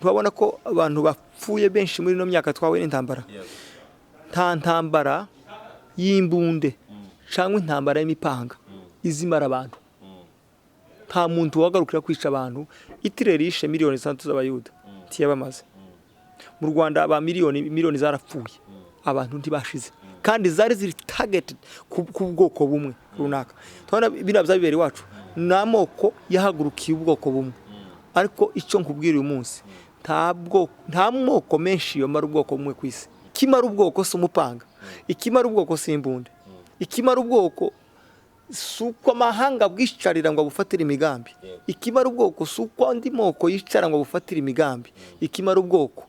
twabona ko abantu bapfuye benshi muri no myaka twawe n'intambara nta ntambara y'imbunde cyangwa intambara y'imipanga izimara abantu nta muntu wagarukira kwica abantu Hitler yishe miliyoni z'abayuda tiyabamaze mu Rwanda aba miliyoni zarapfuye abantu ntibashize kandi zari ziri targeted ku bwoko bumwe runaka tubona binabya bibere wacu namoko yahagurukiye ubwoko bumwe ariko icyo nkubwira uyu munsi nta moko menshi yomara ubwoko bumwe kwisi kimara ubwoko so mupanga ikimara ubwoko simbunde ikimara ubwoko suko amahanga bwisharira ngo abufatire imigambi ikimara ubwoko suko andi moko yicara ngo abufatire imigambi ikimara ubwoko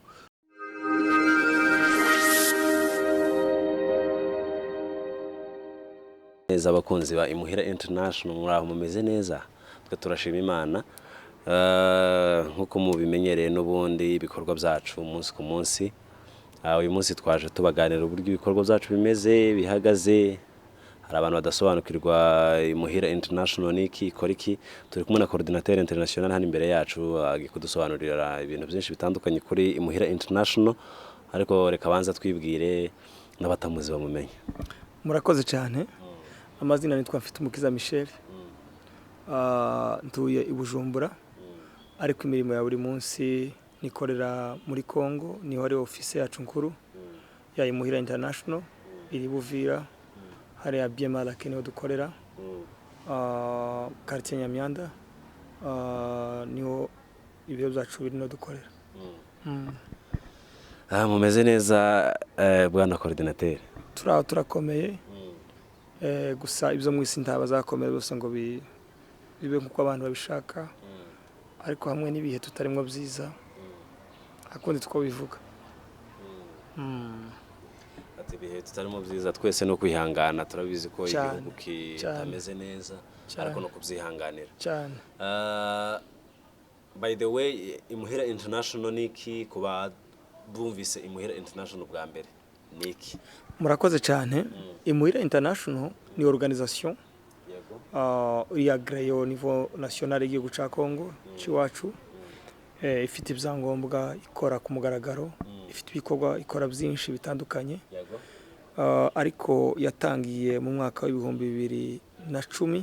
neza abakunzi ba Imuhira International muraho mumeze neza twe turashima Imana nkuko mubimenyereye n'ubundi ibikorwa byacu umunsi ku munsi uyu munsi twaje tubaganira uburyo ibikorwa byacu bimeze bihagaze hari abantu badasobanukirwa Imuhira International niki ikora iki turi kumwe na coordinateur international hano imbere yacu agikudusobanurira ibintu byinshi bitandukanye kuri Imuhira International ariko reka banza twibwire n'abatamuzi bamumenye. Murakoze cyane amazina nitwa Mfitumukiza Michel ntuye i Bujumbura ariko imirimo ya buri munsi nikorera muri Congo niho ari office yacu nkuru ya Imuhira International iri Buvira hari ya BMR niho dukorera quartier Nyamyanda niho ibyo byacu biri no dukorera. Mumeze neza bwana coordinateur? Turakomeye gusa ibyo mwisi ntabazakomera bose ngo bibe nkuko abantu babishaka ariko hamwe n'ibihe tutarimo byiza akundi two bivuga. Ati bihe tutarimo byiza twese no kwihangana turabizi ko igihugu kitameze neza ariko no kubyihanganira cyane. By the way Imuhira International niki kuba bumvise Imuhira International bwa mbere niki? Murakoze cyane. Imuhira International ni organisation ya agréée au niveau national y'igihugu ca Congo ciwacu ifite ibyangombwa ikora ku mugaragaro ifite ibikorwa ikora byinshi bitandukanye ariko yatangiye mu mwaka w'ibihumbi 2010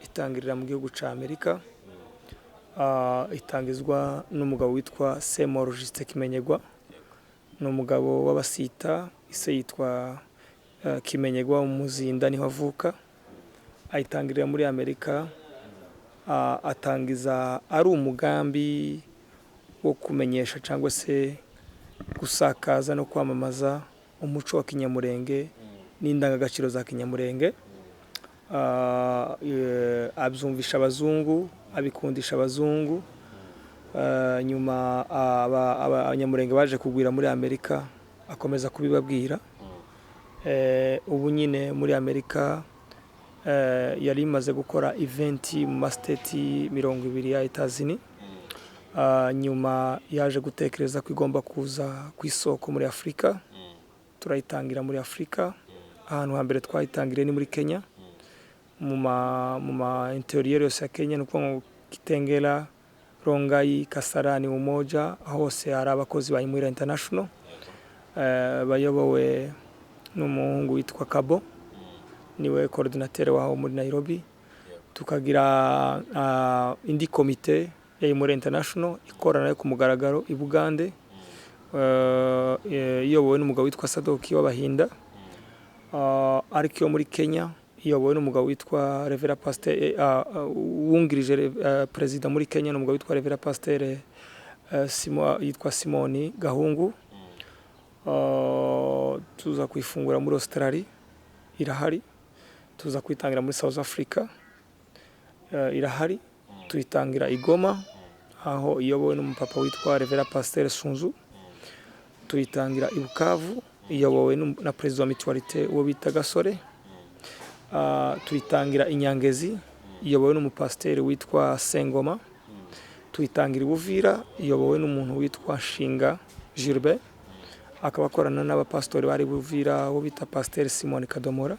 itangirira mu gihugu ca Amerika itangizwa n'umugabo witwa Seymour Kimenyerwa n'umugabo w'abasita ise yitwa Kimenyerwa umuzinda niho avuka ayitangirira muri Amerika atangiza ari umugambi wo kumenyesha cyangwa se gusakaza no kwamamaza umuco wa Kinyamurenge n'indangagaciro za Kinyamurenge abyumvisha abazungu abikundisha abazungu nyuma abanyamurenge baje kugwira muri Amerika akomeza kubibabwira ubu nyine muri Amerika yari imaze gukora event mu state 20 ya Etazini nyuma yaje gutekereza ko igomba kuza ku isoko muri Afrika turayitangira muri Afrika ahantu hambere twayitangire ni muri Kenya mu ma interior ya Kenya nuko Kitengela Rongai Kasarani Umoja hose hari abakozi ba Imuhira International bayobowe n'umuhungu witwa Kabo niwe coordinateur waho muri Nairobi tukagira indi komite ya Imuhira International ikorana ku mugaragaro i Bugande iyobowe n'umugabo witwa Sadoki w'Abahinda ariko muri Kenya iyobowe n'umugabo witwa Revera Pasteur wungirije president muri Kenya n'umugabo witwa Revera Pasteur yitwa Simoni Gahungu tuza kwifungura muri Australia irahari tuza kwitangira muri South Africa irahari tuyitangira Igoma aho iyobowe n'umupapa witwa Revera Pasteur Sunzu tuyitangira i Bukavu iyobowe na president wa mutualité wo bita Gasore tuyitangira Inyangezi iyobowe n'umupasiteri witwa Sengoma tuyitangira Buvira iyobowe n'umuntu witwa Shinga Gilbert akaba akorana n'abapastori bari Buvira wo bita Pasteur Simon Kadomora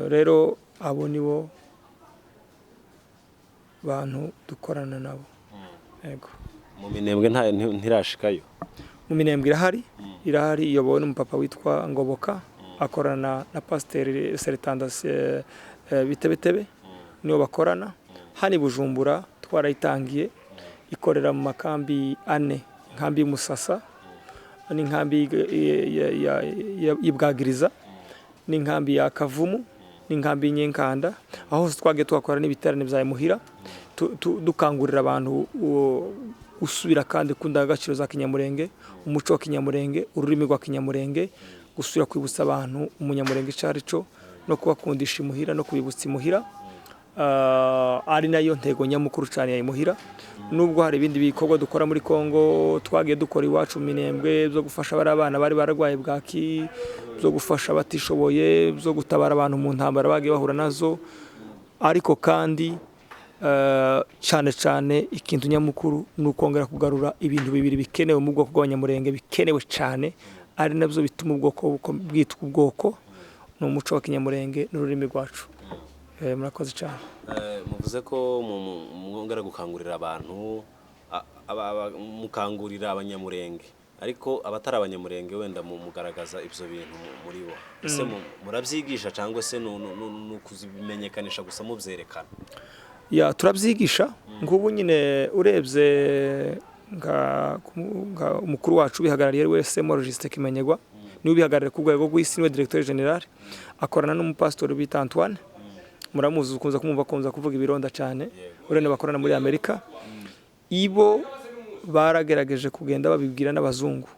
rero abo nibo bantu dukorana nabo. Yego. Mu minembwe ntirashikayo. Mu minembwe irahari iyobowe n'umupapa witwa Ngoboka, akorana na pasiteri Seretandasi Bitebetebe, niyo bakorana. Hani Bujumbura twarayitangiye, ikorera mu makambi 4, inkambi y'Umusasa n'inkambi y'Ibwagiriza n'inkambi ya Kavumu n'inkambi y'Inyenkanda, aho twagiye twakora n'ibiterane bya Muhira dukangurira abantu usubira kandi kundagaciro za Kinyamurenge, umuco wa Kinyamurenge, ururimi rwa Kinyamurenge, gusubira kwibutsa abantu umunyamurenge carico no kubakundisha imuhira no kubibutsa imuhira. Ari nayo ntego nyamukuru cyane ya imuhira. Nubwo hari ibindi bikorwa dukora muri Kongo, twagiye dukora iwacu mu minembwe byo gufasha abana bari baragwaye bwaki, byo gufasha batishoboye, byo gutabara abantu mu ntambara bagiye bahura nazo. Ariko kandi cyane ikintu nyamukuru n'ukongera kugarura ibintu bibiri bikenewe mu bwoko bw'abanyamurenge, bikenewe cyane, ari nabyo bituma ubwoko bwitwa ubwoko, n'umuco wa Kinyamurenge n'ururimi rwacu. Murakoze cyane. Muvuze ko mwongera gukangurira abantu, mukangurira abanyamurenge, ariko abatari abanyamurenge wenda mugaragaza ibyo bintu muri bo. Ese murabyigisha cyangwa se nukuzimenyekanisha gusa mubyerekana? Ya turabyigisha. Ngubu nyine urebye nga umukuru wacu bihagarariye wese Morogiste Kimenyerwa, niwe bihagarariye ku rwego rw'isi, niwe directeur general, akorana n'umupastori bita Antoine. Muramuzi ukunza kuvuga ibironda cyane, urene bakorana muri Amerika. Ibo baragerageje kugenda babibwira n'abazungu.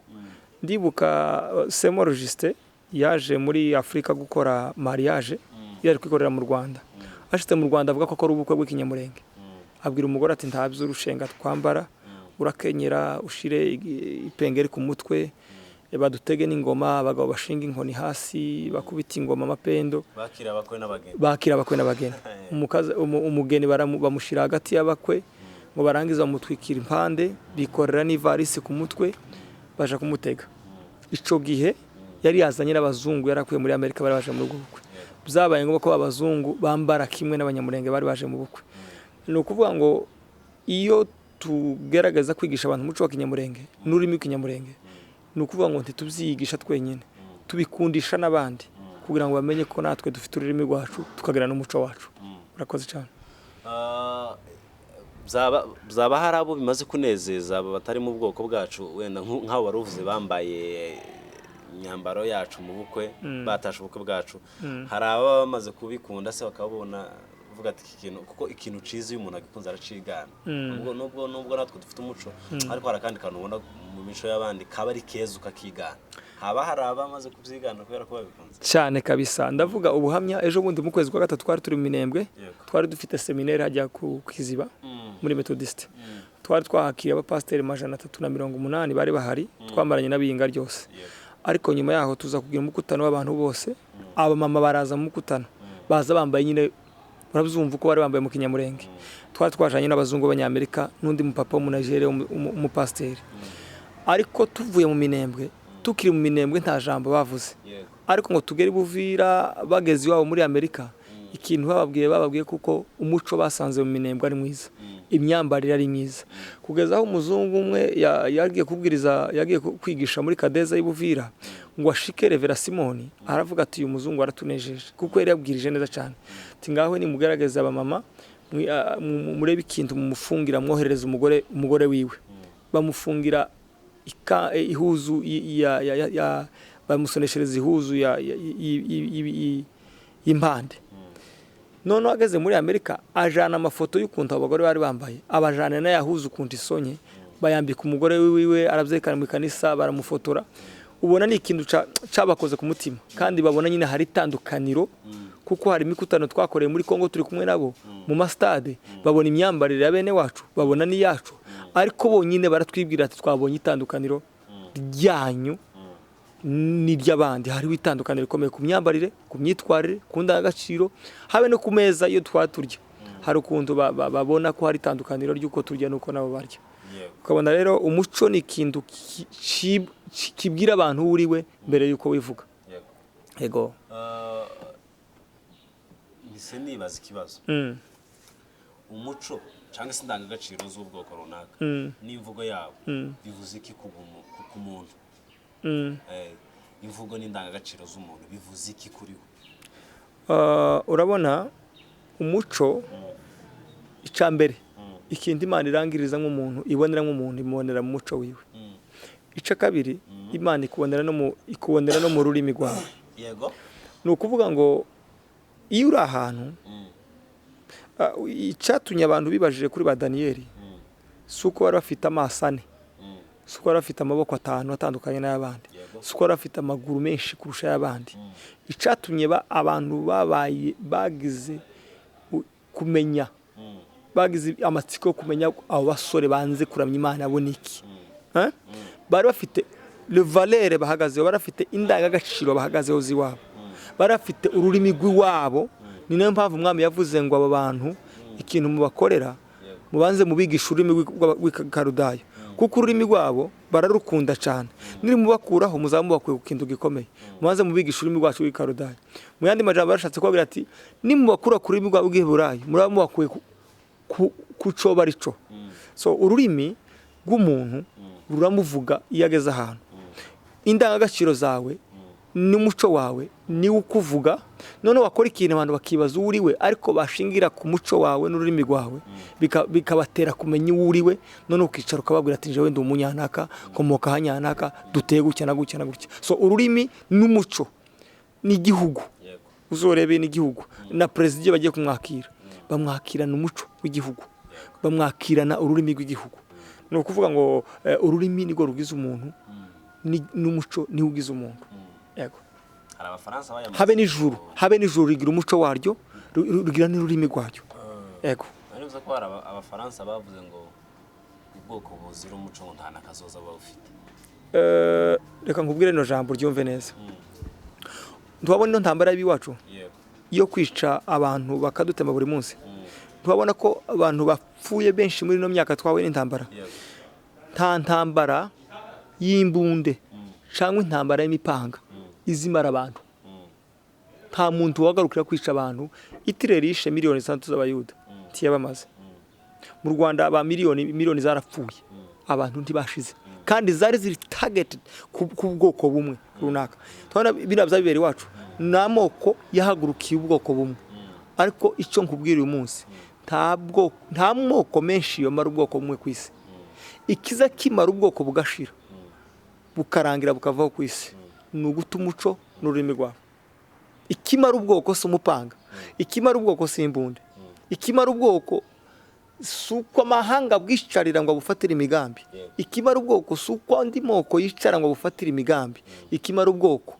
Ndibuka Semorogiste yaje muri Afrika gukora mariage, yari kwikorera mu Rwanda. Ashite mu Rwanda avuga ko akora ubukwe bw'Ikinyamurenge. Abwira umugore ati ntabyo urushenga twambara, urakenyera ushire ipengeri ku mutwe, badutege n'ingoma, abagabo bashinga inkoni hasi, bakubita ingoma amapendo, bakira abakwe n'abageni. Umugeni bamushira hagati y'abakwe ngo barangiza bamutwikira impande, bikorera n'ivarisi ku mutwe, baje kumutega. Ico gihe yari yazanye n'abazungu, yarakuye muri Amerika, bari baje mu bukwe. Byabaye ngombwa ko abazungu bambara kimwe n'abanyamurenge bari baje mu bukwe. Ni ukuvuga ngo iyo tugerageza kwigisha abantu umuco wa Kinyamurenge n'ururimi rw'Ikinyamurenge, ni ukuvuga ngo ntitubyigisha twenyine, tubikundisha n'abandi kugira ngo bamenye ko natwe dufite ururimi rwacu tukagira n'umuco wacu. Murakoze cyane. Zaba hari abo bimaze kunezeza batari mu bwoko bwacu, wenda nk'abo waruvuze bambaye imyambaro yacu mu bukwe, batashe ubukwe bwacu, hari aba bamaze kubikunda se bakabona vuga ati ikintu, kuko ikintu ciza iyo umuntu agikunze aracigana. Nubwo natwe dufite umuco, ariko hari kandi kantu ubona mu mico y'abandi kaba ari keza ukakigana. Haba hari abamaze kubyigana kubera ko babikunze cyane kabisa. Ndavuga ubuhamya, ejo bundi mu kwezi kwa gatatu twari turi mu Minembwe, twari dufite seminaire hajya ku Kiziba muri Methodiste. Twari twahakiriye abapasiteri 380 bari bahari, twamaranye n'abiyinga ryose. Ariko nyuma yaho tuza kugira umukutano w'abantu bose, aba mama baraza mu mukutano, baza bambaye nyine, urabyumva uko bari bambaye mu Kinyamurenge. Twari twajanye n'abazungu b'Abanyamerika n'undi mupapa mu Nigeria umupasiteri. Ariko tuvuye mu Minembwe, tukiri mu Minembwe nta jambo bavuze. Ariko ngo tugere Buvira bageze iwabo muri Amerika, ikintu bababwiye kuko umuco basanze mu Minembwe ari mwiza, imyambarire ari myiza. Kugeza aho umuzungu umwe yagiye kwigisha muri Kadeza y'Ibuvira, ngo ashike Revera Simoni, aravuga ati uyu muzungu aratunejeje, kuko yari yabwirije neza cyane. Ati ngaho ni mugerageza abamama, murebe ikintu mumufungira, mwoherereza umugore wiwe. Bamufungira ihuzu bamusoneshereza ihuzu y'impande. None ageze muri Amerika, ajana amafoto y'ukuntu abagore bari bambaye, abajana na yahuzu ukuntu isonye, bayambika umugore wiwe, arabyekana mu kanisa, baramufotora. Ubona ni ikintu cabakoze ku mutima, kandi babona nyine hari itandukaniro, kuko hari imikutano twakoreye muri Kongo turi kumwe nabo mu mastade, babona imyambarire ya bene wacu, babona ni yacu, ariko bonyine baratwibwira ati twabonye itandukaniro ryanyu n'iry'abandi. Hari itandukaniro rikomeye ku myambarire, ku myitwarire, ku ndangagaciro, habe no ku meza iyo twaturya. Hari ukuntu babona ko hari itandukaniro ry'uko turya nuko nabo barya. Ukabona rero umuco ni ikintu kibwira abantu uriwe mbere yuko wivuga. Yego. Nise nibaza ikibazo. umuco cyangwa se indangagaciro z'ubwoko runaka n'imvugo yabo bivuze iki ku muntu imvugo n'indangagaciro z'umuntu bivuze iki kuri we urabona umuco icambere ikindi Imana irangiriza nk'umuntu ibonera nk'umuntu imubonera mu muco wiwe ica kabiri Imana ikubonera no mu rurimi rwawe yego ni ukuvuga ngo iyo uri ahantu icyatumye abantu bibajije kuri ba Daniyeli si uko bari bafite amaso ane si uko bari bafite amaboko atandukanye n'ay'abandi si uko bari bafite amaguru menshi kurusha ay'abandi icyatumye abantu bagize kumenya bagize amatsiko yo kumenya abo basore banze kuramya Imana abo niki bari bafite le valeur bahagazeho bari bafite indangagaciro bahagazeho ziwabo bari bafite ururimi rw'iwabo ni nayo mpamvu umwami yavuze ngo aba bantu ikintu mubakorera mubanze mubigisha ururimi rw'ikarudayo kuko ururimi rwabo bararukunda cyane niri mubakuraho muzamubakuye ku kintu gikomeye mubanze mubigisha ururimi rwacu rw'ikarudayo mu yandi majambo barashatse kubabwira ati nimubakura ku rurimi rwabo rw'Iheburayo muramubakuye ku coba arico so ururimi rw'umuntu ruramuvuga iyo ageze ahantu indangagaciro zawe n'umuco wawe ni ukuvuga none wakora ikintu abantu bakibaza uriwe ariko bashingira ku muco wawe n'ururimi rwawe bikabatera kumenya uriwe none ukicara ukababwira ati jewe ndi umunyanaka komoka hanyanaka duteye gutya na gutya na gutya so ururimi n'umuco n'igihugu uzorebe n'igihugu na president bagiye kumwakira bamwakirana umuco w'igihugu bamwakirana ururimi rw'igihugu no kuvuga ngo ururimi nigo rugize umuntu n'umuco ni ugize umuntu yego hari abafaransa bayamaze habe n'ijuru rigira umuco waryo rugira n'ururimi rwaryo yego arivuze ko hari abafaransa bavuze ngo ubwoko buzira umuco ngo nta nakazoza bawufite reka nkubwire no jambo ryumve neza ntwabona ino ntambara y'iwacu iyo kwica abantu bakadutema buri munsi ntwabona ko abantu bapfuye benshi muri ino myaka twawe n'intambara nta ntambara y'imbunde cyangwa intambara y'imipanga izimara abantu nta muntu wagarukira kwica abantu Hitler yishe miliyoni 3 z'abayuda tiyabamaze mu Rwanda aba miliyoni zarapfuye abantu ntibashize kandi zari ziri targeted ku bwoko bumwe runaka tubona binabya bibere wacu namoko yahagurukiye ubwoko bumwe ariko icyo nkubwira uyu munsi nta moko menshi yomara ubwoko bumwe ku isi ikizakimara ubwoko bugashira bukarangira bukavaho ku isi ni uguta umuco n'ururimi rwawe ikimara ubwoko si umupanga ikimara ubwoko si imbunde ikimara ubwoko si uko amahanga bwiscarira ngo abufatire imigambi ikimara ubwoko si uko andi moko yicara ngo abufatire imigambi ikimara ubwoko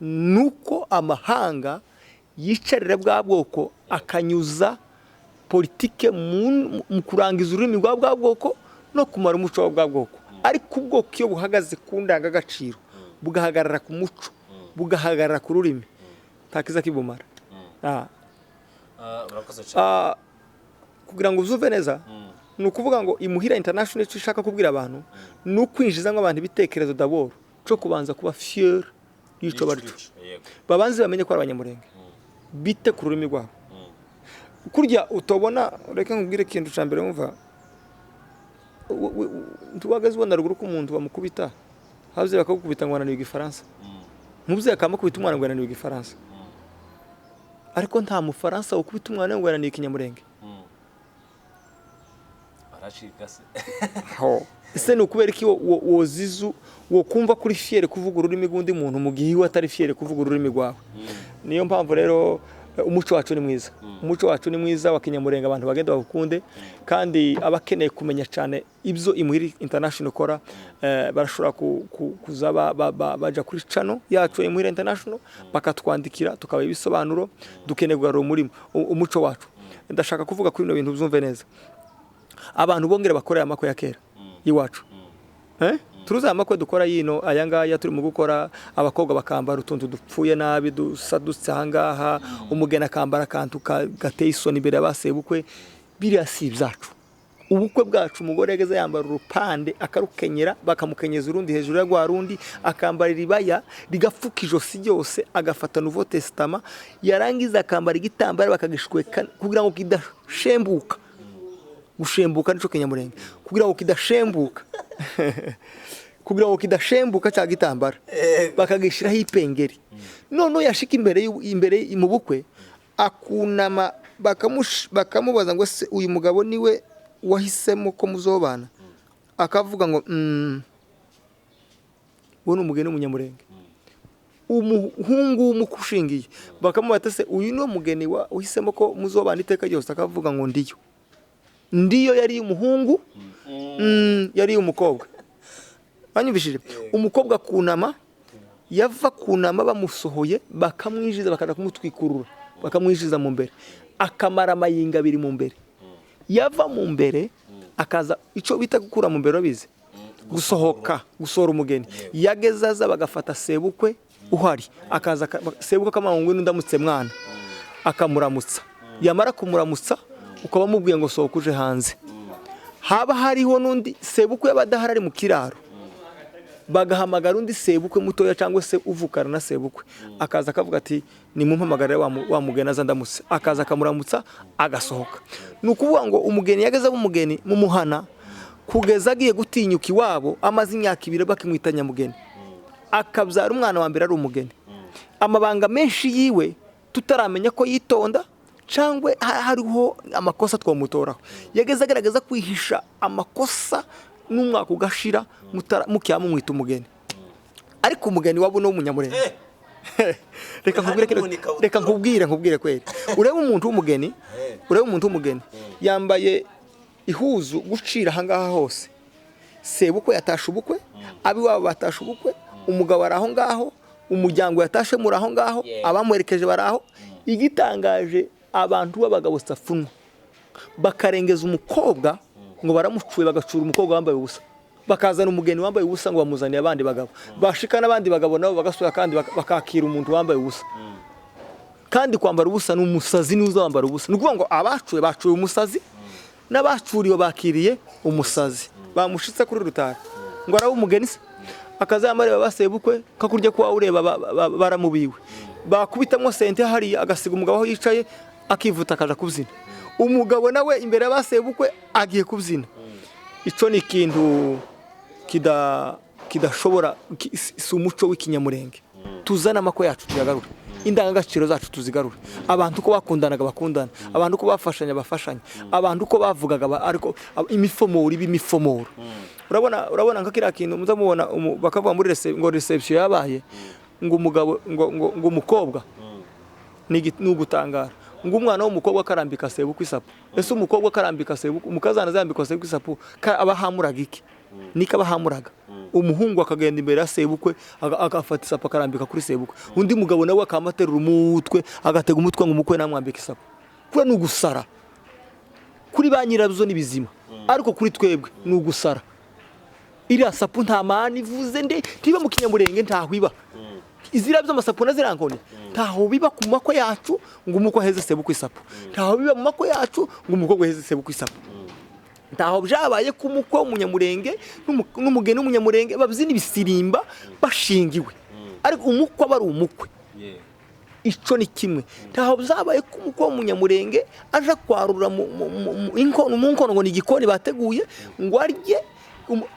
ni uko amahanga yicarira bwa bwoko akanyuza politike mu kurangiza ururimi rwa bwoko no kumara umuco wa bwa bwoko ariko ubwoko iyo buhagaze ku ndangagaciro bugahagarara ku muco bugahagarara ku rurimi takiza kibumara kugira ngo uzuve neza ni ukuvuga ngo imuhira international icyo ishaka kubwira abantu ni ukwinjiza nk'abantu ibitekerezo d'abord cyo kubanza kuba fier y'icyo baricyo babanze bamenye ko ari abanyamurenge bite ku rurimi rwabo kurya utobona reka nkubwire ikintu cya mbere wumva ntubagaze ubona ruguru ko umuntu bamukubita habuze bakagukubita ngo wananiwe igifaransa ntubze akamukubita umwana ngo wananiwe igifaransa ariko nta mufaransa ukubita umwana ngo wananiwe ikinyamurenge barashikase ese ni ukubera iki wozizu wo kumva kuri fiere kuvuga ururimi rw'undi muntu mu gihe iwe atari fiere kuvuga ururimi rwawe niyo mpamvu rero umuco wacu ni mwiza umuco wacu ni mwiza wa kinyamurenge abantu bagenda bakunde kandi abakeneye kumenya cyane ibyo imuhiri international kora barashobora kuzaba baja kuri channel yacu imuhiri international bakatwandikira tukaba ibisobanuro dukeneye kugarura umurimo umuco wacu ndashaka kuvuga kuri bino bintu byumve neza abantu bongera bakorera amako ya kera iwacu turuza amakwe dukora yino ayangaya turi mu gukora abakobwa bakambara utuntu dupfuye nabi dusadutse hangaha umugena akambara kantu gateye isoni imbere y'abasebukwe biriya si ibyacu ubukwe bwacu umugore yageze yambara urupande akarukenyera bakamukenyeza urundi hejuru ya rwa rundi akambara iribaya rigafuka ijosi ryose agafata Nouveau Testament yarangiza akambara igitambara bakagishweka kugira ngo kidashembuka gushembuka nico kinyamurenge kugira ngo kidashembuka kugira ngo kidashembuka cya gitambara bakagishiraho ipengeri none yashika imbere mu bukwe akunama bakamubaza ngo se uyu mugabo niwe wahisemo ko muzobana akavuga ngo wowe umugeni w'umunyamurenge umuhungu w'umukushingiye bakamubaza se uyu ni umugeni wahisemo ko muzobana iteka ryose akavuga ngo ndiyo yari umuhungu yari umukobwa banyumvishije umukobwa kunama yava kunama bamusohoye bakamwijiza bakaza kumutwikurura bakamwishiza mu mbere akamara amayinga abiri mu mbere yava mu mbere akaza ico bita gukura mu mbere babize gusohora umugeni yagezaza bagafata sebukwe uhari akaza sebukwe kamangwe n'undamutse mwana akamuramutsa yamara kumuramutsa ukaba mubwiye ngo sokuje hanze haba hariho nundi sebukwe yabadahari ari mu kiraro bagahamagara undi sebukwe mutoya cyangwa se uvukana na sebukwe akaza akavuga ati ni mumpamagarire wa mugeni aza ndamutse akaza akamuramutsa agasohoka nukuvuga ngo umugeni yageza umugeni mu muhana kugeza agiye gutinyuka iwabo amaze imyaka 2 bakimwita nyamugeni akabyara umwana wa mbere ari umugeni amabanga menshi yiwe tutaramenya ko yitonda cangwe hariho amakosa twamutoraho yageza agaragaza kwihisha amakosa n'umwaka ugashira mukiyamu mwita umugeni ariko umugeni wabo no umunyamurenge reka nkubwire kweri urebe umuntu w'umugeni yambaye ihuzu gucira hangaha hose sebukwe yatashe ubukwe abi wabo batashe ubukwe umugabo araho ngaho umuryango yatashe muri aho ngaho abamwerekeje baraho igitangaje abantu b'abagabo safunwa bakarengeza umukobwa ngo baramucuye bagacura umukobwa wambaye ubusa bakazana umugeni wambaye ubusa ngo bamuzaniye abandi bagabo bashika n'abandi bagabo nabo bagasura kandi bakakira umuntu wambaye ubusa kandi kwambara ubusa n'umusazi n'uza wambara ubusa nukuvuga ngo bacuye umusazi n'abacuriwe bakiriye umusazi bamushitse kuri rutara ngo araho umugeni se akazamare babasebukwe kakurya kwa ureba baramubiwe bakubitamwo sente hari agasiga umugabo aho yicaye akivuta akaja kubyina umugabo nawe imbere y'abasebukwe agiye kubyina ico ni ikintu kidashobora si umuco w'ikinyamurenge tuzana amako yacu tuyagarura indangagaciro zacu tuzigarura abantu ko bakundanaga bakundana abantu ko bafashanya bafashanya abantu ko bavugaga ariko imifomoro urabona nka kiriya kintu muzamubona bakavuga muri reception yabaye ngo umugabo ngo umukobwa ni ugutangara ngo umwana w'umukobwa karambika sebukwe isapu ese umukobwa karambika sebukwe umukazana zambika sebukwe isapu abahamuraga iki nika bahamuraga umuhungu akagenda imbere ya sebukwe agafata isapu akarambika kuri sebukwe undi mugabo nawe akamaterura umutwe agatega umutwe ngo umukwe namwambika isapu kuri n'ugusara kuri ba nyirabyo n'ibizima ariko kuri twebwe n'ugusara iriya sapu nta mani ivuze nde tiba mu kinyamurenge ntahwiba izira by'amasapu na zirankone ntaho biba ku mako yacu ngo umukwe heze sebukwe isapu ntaho biba mu mako yacu ngo umukobwa heze sebukwe isapu ntaho byabaye ku mukwe w'umunyamurenge n'umugeni w'umunyamurenge babyina ibisirimba bashingiwe ariko umukwe aba ari umukwe ico ni kimwe ntaho byabaye ku mukwe w'umunyamurenge aje kwarura mu nkono ngo ni igikoni bateguye ngo arye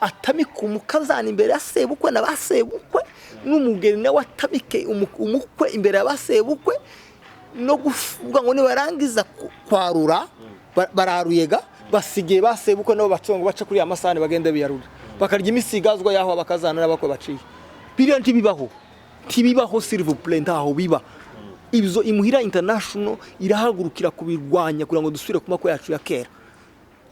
atamika umukazana imbere ya sebukwe n'abasebukwe n'umugeni nawe atamike umukwe imbere y'abasebukwe no kuvuga ngo nibarangiza kwarura bararuyega basigiye basebukwe nabo bacongo baca kuri amasane bagende biyarura bakarya imisigazwa yaho abakazana n'abakwe baciye biriya ntibibaho s'il vous plaît ntaho biba ibyo imuhira international irahagurukira kubirwanya kugira ngo dusubire ku mako yacu ya kera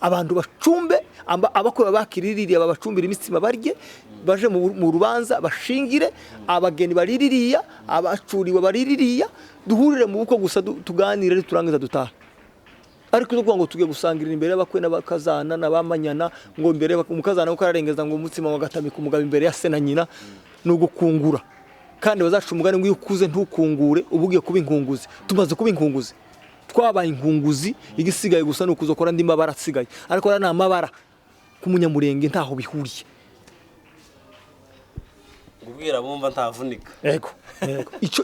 abantu bacumbe abakwe bakiririye babacumbira imitsima barye baje mu rubanza bashingire abageni bariririya abacuriwe bariririya duhurire mu buko gusa tuganire turangiza dutaha ariko zo ngo tugiye gusangirira imbere y'abakwe n'abakazana n'abamanyana ngo imbere umukazana uko ararengeza ngo umutsima wagatamika umugabo imbere ya se na nyina no gukungura kandi bazaca umugani ngo iyo ukuze ntukungure ubugiye kuba inkunguzi tumaze kuba inkunguzi twabaye inkunguzi igisigaye gusa nuko uzokora ndi mabara asigaye ariko nta mabara kumunyamurenge ntaho bihuriye ubwira bumva ntavunika yego ico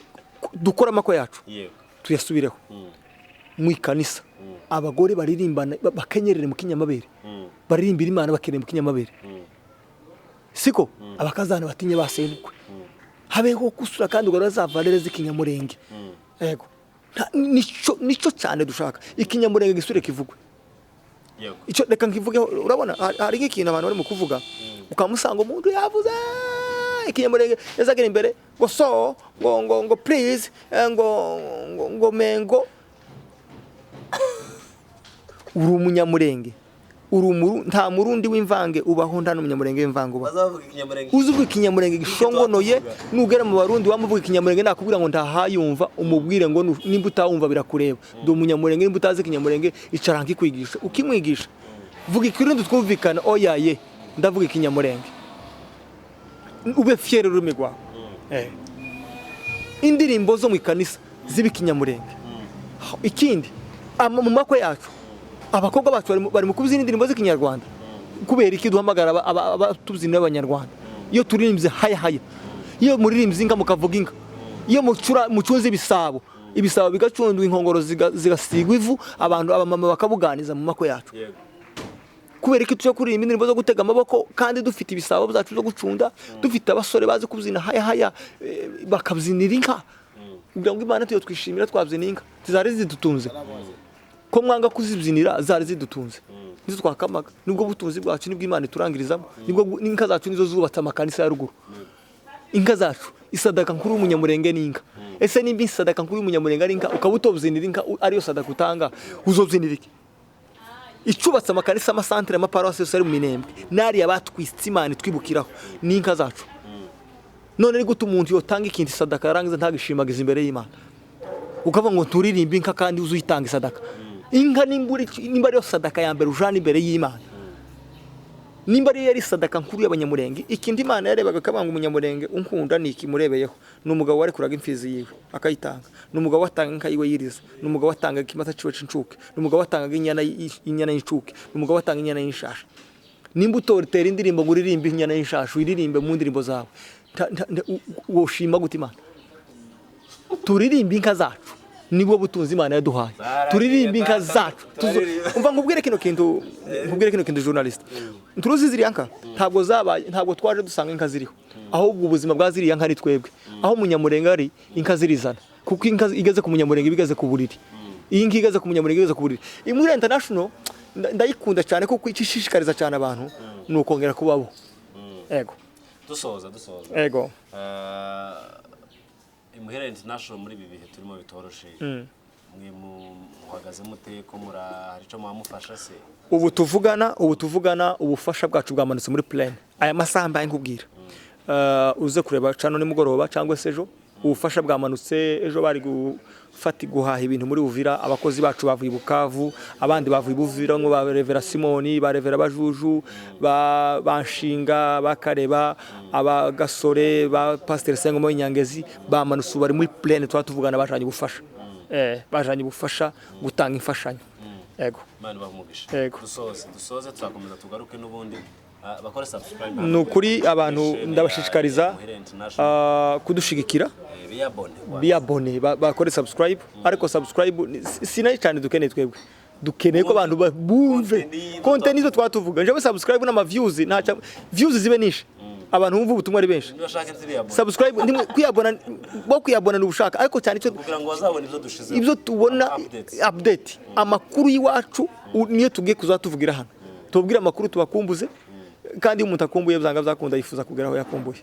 dukora amako yacu tuyasubireho mu ikanisa abagore baririmbana bakenyerere mu kinyamabere baririmbira Imana bakeneye mu kinyamabere siko abakazana batinye basendukwe habeho kusura kandi ngo bazavalere z'ikinyamurenge yego nico cyane dushaka ikinyamurenge gisure kivugwe ico reka nkivuge urabona hari ikintu abantu bari mu kuvuga ukamusanga umuntu yavuze ikinyamurenge yazagera imbere ngo so ngo please ngo mengo uri umunyamurenge nta murundi w'imvange ubaho nta n'umunyamurenge w'imvange uba uzuvuga ikinyamurenge gishongonoye nugera mu barundi wamuvuga ikinyamurenge nakubwira ngo ntahayumva umubwire ngo nimba utawumva birakureba ndi umunyamurenge nimba utazi ikinyamurenge icara nkikwigisha ukimwigisha vuga ikirundi twumvikana oyaye ndavuga ikinyamurenge ube fiere ururimi rwawe indirimbo zo mu ikanisa ziba ikinyamurenge ikindi mu makwe yacu abakobwa bacu bari mu kubyina indirimbo z'ikinyarwanda kubera iki duhamagara abatubyinira abanyarwanda iyo turirimbye haya iyo muririmbye inka mukavuga inka iyo mucunze ibisabo bigacundwa inkongoro zigasigwa ivu abantu abamama bakabuganiza mu makwe yacu kubera iki tuje kuririmba indirimbo zo gutega amaboko kandi dufite ibisabo byacu zo gucunda dufite abasore bazi kubyina haya bakabyinira inka kugira ngo Imana tuyo twishimira twabyina inka zizari zidutunze ko mwanga kuzibyinira zari zidutunze nizo twakamaga nubwo butunzi bwacu nibwo Imana turangirizamo nibwo inka zacu nizo zubatse amakanisa ya ruguru inka zacu isadaka nkuru y'umunyamurenge n'inka ese nimba isadaka nkuru y'umunyamurenge ari inka ukabutobyinira inka ariyo sadaka utanga uzobyinira iki icubatse amakanisa amasantere amaparuwasi yose ari mu Minembwe nari abatwiste Imana twibukiraho n'inka zacu none ari gute umuntu yotanga ikindi sadaka yarangiza ntagishimagiza imbere y'Imana ukavuga ngo turirimba inka kandi uzuyitanga sadaka inka nimba ariyo sadaka ya mbere ujana imbere y'Imana nimba ariyo yari sadaka nkuru y'abanyamurenge ikindi Imana yarebaga kabanga umunyamurenge unkunda niki murebeyeho n'umugabo warekuraga imfizi yiwe akayitanga n'umugabo watanga inka yiwe yiriza n'umugabo watanga ikimata ciwe c'incuke n'umugabo watanga inyana y'incuke n'umugabo watanga inyana y'inshasha nimba utortera indirimbo nguririmba inyana y'inshasha uririmbe mu ndirimbo zawe woshima gute Imana turirimba inka zacu nibwo butunzi Imana yaduhaye turirimba inka zacu umva nkubwire kino kintu journalist turuzi ziri yanka ntabwo twaje dusanga inka ziriho ahubwo ubuzima bwa ziri yanka ari twebwe aho umunyamurenge ari inka zirizana kuko inka igeze ku munyamurenge bigeze ku buriri iyi nka igeze ku munyamurenge igeze ku buriri imwe international ndayikunda cyane kuko ishishikariza cyane abantu nuko ngera kubabo ego dusoza ego Imuhira International muri ibi bihe turimo bitoroshe mwe muhagaze mute ko hari ico mwamufasha se ubu tuvugana ubufasha bwacu bwamanutse muri plan aya masamba nkubwira uze kureba cano nimugoroba cyangwa se ejo ubufasha bwamanutse ejo bari guhaha ibintu muri Uvira abakozi bacu bavuye Bukavu abandi bavuye Buvira ngo ba Revera Simoni ba Revera Bajuju banshinga bakareba abagasore ba Pasteur Sengo mo Nyangezi bamanutse bari muri plane twatuvugana bajanye ubufasha bajanye ubufasha gutanga imfashanyo yego Imana bamugisha yego dusoze turakomeza tugaruke n'ubundi bakora subscribe nukuri abantu ndabashishikariza kudushigikira biyabone bakore subscribe ariko subscribe sinayi cyane dukeneye twebwe dukeneye ko abantu bumve content izo twatuvuga nje subscribe n'ama views nta views zibe nishe abantu bumva ubutumwa ari benshi subscribe kuyabona n'ubushaka ariko cyane cyo kugira ngo bazabone ibyo dushize ibyo tubona update amakuru yiwacu niyo tugiye kuzatuvugira hano tubwira amakuru tubakumbuze kandi umuntu akumbuye byanga byakunda yifuza kugera aho yakumbuye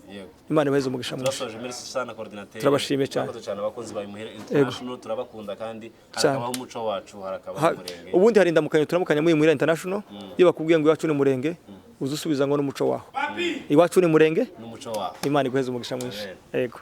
Imana ibahize umugisha mwinshi turasoje merci sana coordinateur turabashimiye cyane abakunzi ba Imuhira International turabakunda kandi harakabaho umuco wacu harakabaho umurenge ubundi hari ndamukanye turamukanya muri Imuhira International iyo bakubwiye ngo iwacu ni murenge uzusubiza ngo n'umuco waho iwacu ni murenge n'umuco waho Imana ibahize umugisha mwinshi yego